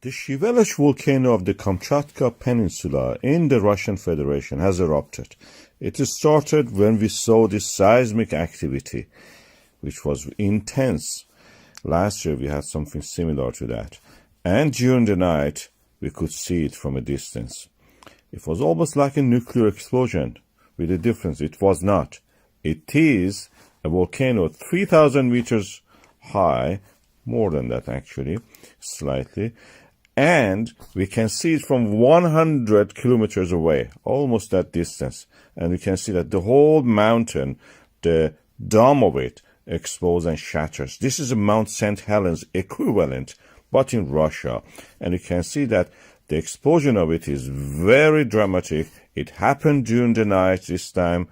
The Shiveluch volcano of the Kamchatka Peninsula in the Russian Federation has erupted. It started when we saw this seismic activity, which was intense. Last year we had something similar to that. And during the night we could see it from a distance. It was almost like a nuclear explosion, with a difference. It was not. It is a volcano 3,000 meters high, more than that actually, slightly. And we can see it from 100 kilometers away, almost that distance. And we can see that the whole mountain, the dome of it, explodes and shatters. This is a Mount St. Helens equivalent, but in Russia. And you can see that the explosion of it is very dramatic. It happened during the night this time,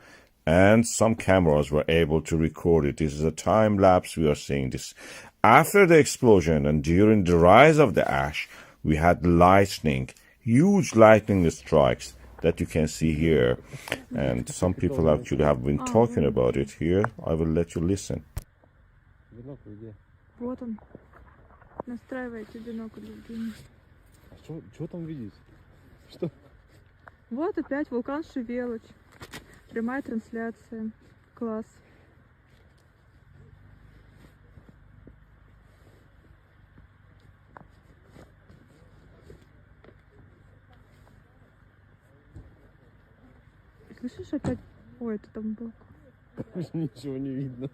and some cameras were able to record it. This is a time lapse. We are seeing this. After the explosion and during the rise of the ash, we had lightning, huge lightning strikes that you can see here. And some people actually have been talking about it here. I will let you listen. Вот он. Настраивайте бинокль. Что там видеть? Что? Вот опять вулкан Shiveluch. Прямая трансляция. Класс. Слышишь опять? Ой, это там был. Ничего не видно.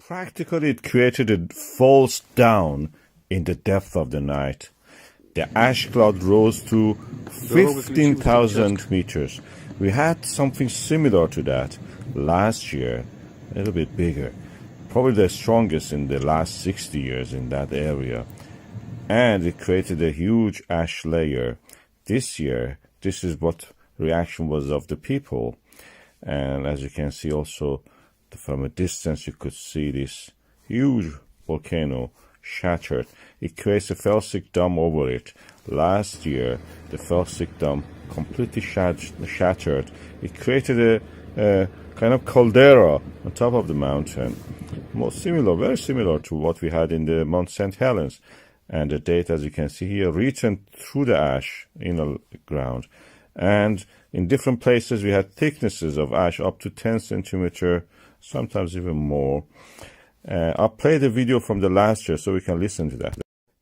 Practically, it created a false down in the depth of the night. The ash cloud rose to 15,000 meters. We had something similar to that last year, a little bit bigger. Probably the strongest in the last 60 years in that area. And it created a huge ash layer. This year, this is what reaction was of the people. And as you can see also, from a distance you could see this huge volcano shattered. It creates a felsic dome over it. Last year, the felsic dome completely shattered. It created a kind of caldera on top of the mountain. Very similar to what we had in the Mount St. Helens. And the date, as you can see here, written through the ash in the ground. And in different places, we had thicknesses of ash up to 10 centimeter, sometimes even more. I'll play the video from the last year so we can listen to that.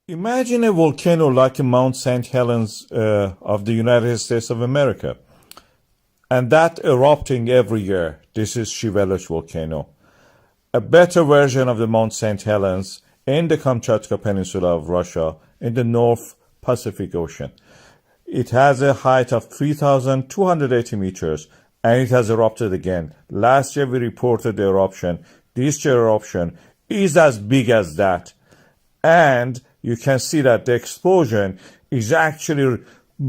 Imagine a volcano like Mount St. Helens of the United States of America. And that erupting every year. This is Shiveluch volcano. A better version of the Mount St. Helens in the Kamchatka Peninsula of Russia in the North Pacific Ocean. It has a height of 3,280 meters and it has erupted again. Last year we reported the eruption. This year eruption is as big as that. And you can see that the explosion is actually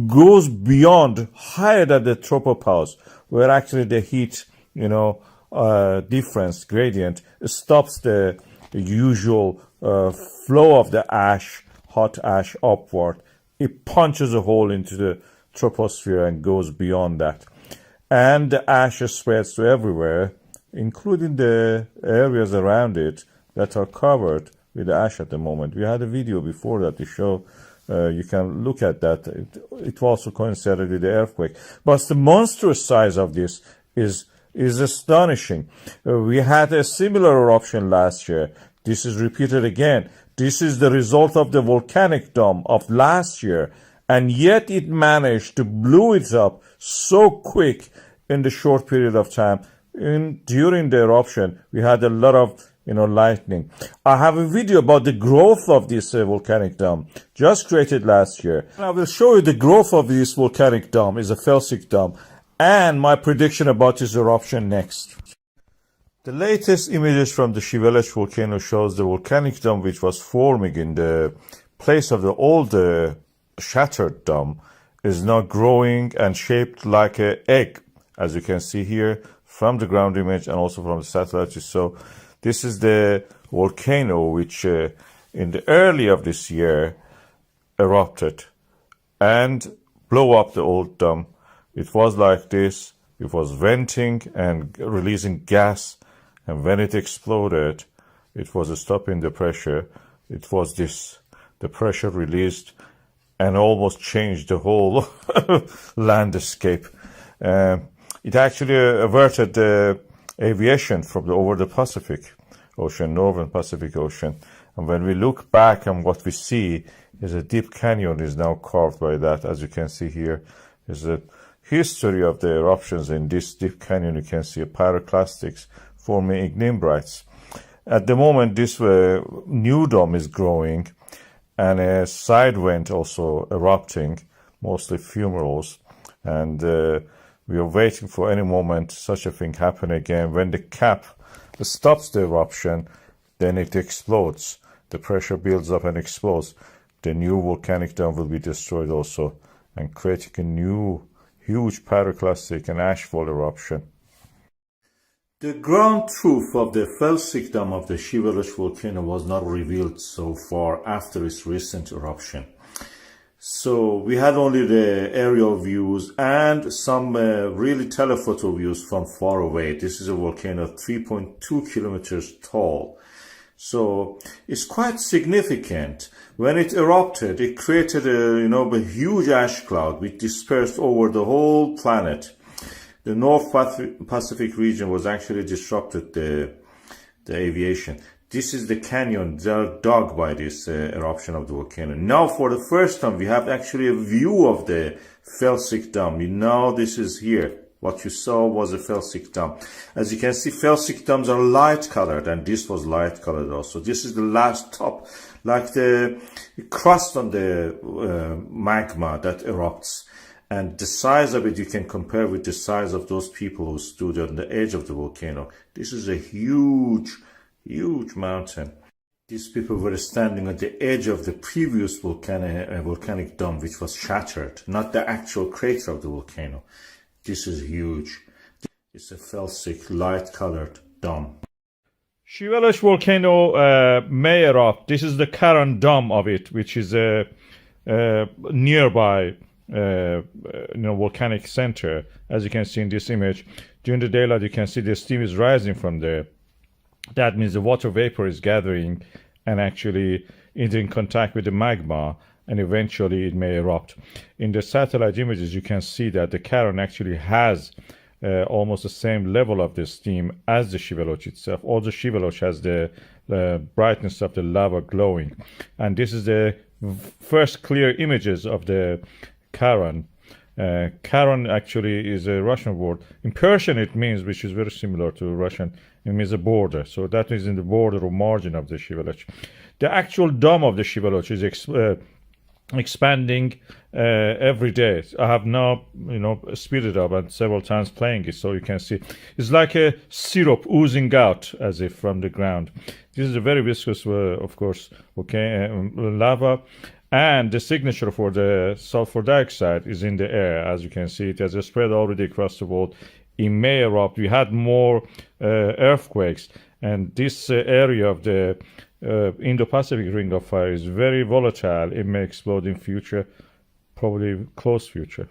goes beyond, higher than the tropopause, where actually the heat, difference, gradient, stops the usual flow of the ash, hot ash upward. It punches a hole into the troposphere and goes beyond that. And the ash spreads to everywhere, including the areas around it that are covered with the ash at the moment. We had a video before that to show, you can look at that. It also coincided with the earthquake. But the monstrous size of this is astonishing. We had a similar eruption last year. This is repeated again. This is the result of the volcanic dome of last year, and yet it managed to blow it up so quick in the short period of time. During the eruption, we had a lot of lightning. I have a video about the growth of this volcanic dome, just created last year. I will show you the growth of this volcanic dome. It's a felsic dome, and my prediction about this eruption next. The latest images from the Shiveluch volcano shows the volcanic dome which was forming in the place of the old shattered dome is now growing and shaped like an egg, as you can see here from the ground image and also from the satellite. So this is the volcano which in the early of this year erupted and blew up the old dome. It was like this. It was venting and releasing gas. And when it exploded, it was stopping the pressure. It was this. the pressure released and almost changed the whole landscape. It actually averted the aviation from over the Pacific Ocean, Northern Pacific Ocean. And when we look back and what we see is a deep canyon is now carved by that. As you can see here, is a history of the eruptions in this deep canyon. You can see pyroclastics forming ignimbrites. At the moment, this new dome is growing, and a side vent also erupting, mostly fumaroles. And we are waiting for any moment such a thing happen again. When the cap stops the eruption, then it explodes. The pressure builds up and explodes. The new volcanic dome will be destroyed also, and creating a new huge pyroclastic and ashfall eruption. The ground truth of the felsic dome of the Shiveluch volcano was not revealed so far after its recent eruption. So we had only the aerial views and some really telephoto views from far away. This is a volcano 3.2 kilometers tall. So it's quite significant. When it erupted, it created a huge ash cloud which dispersed over the whole planet. The North Pacific region was actually disrupted the aviation. This is the canyon dug by this eruption of the volcano. Now, for the first time, we have actually a view of the felsic dome. Now, this is here. What you saw was a felsic dome. As you can see, felsic domes are light colored, and this was light colored also. This is the last top, like the crust on the magma that erupts. And the size of it you can compare with the size of those people who stood on the edge of the volcano. This is a huge mountain. These people were standing on the edge of the previous volcanic dome, which was shattered, not the actual crater of the volcano. This is huge. It's a felsic, light-colored dome. Shiveluch volcano may erupt. This is the Karan dome of it, which is nearby volcanic center. As you can see in this image, during the daylight you can see the steam is rising from there. That means the water vapor is gathering and actually is in contact with the magma, and eventually it may erupt. In the satellite images you can see that the Karan actually has almost the same level of the steam as the Shiveluch itself. Also, Shiveluch has the brightness of the lava glowing, and this is the first clear images of the Karan. Karan actually is a Russian word. In Persian it means, which is very similar to Russian, it means a border. So that is in the border or margin of the Shiveluch. The actual dome of the Shiveluch is expanding every day. I have now speeded up and several times playing it, so you can see it's like a syrup oozing out as if from the ground. This is a very viscous of course lava, and the signature for the sulfur dioxide is in the air. As you can see, it has spread already across the world. It may erupt. We had more earthquakes, and this area of the Indo-Pacific Ring of Fire is very volatile. It may explode in future, probably close future.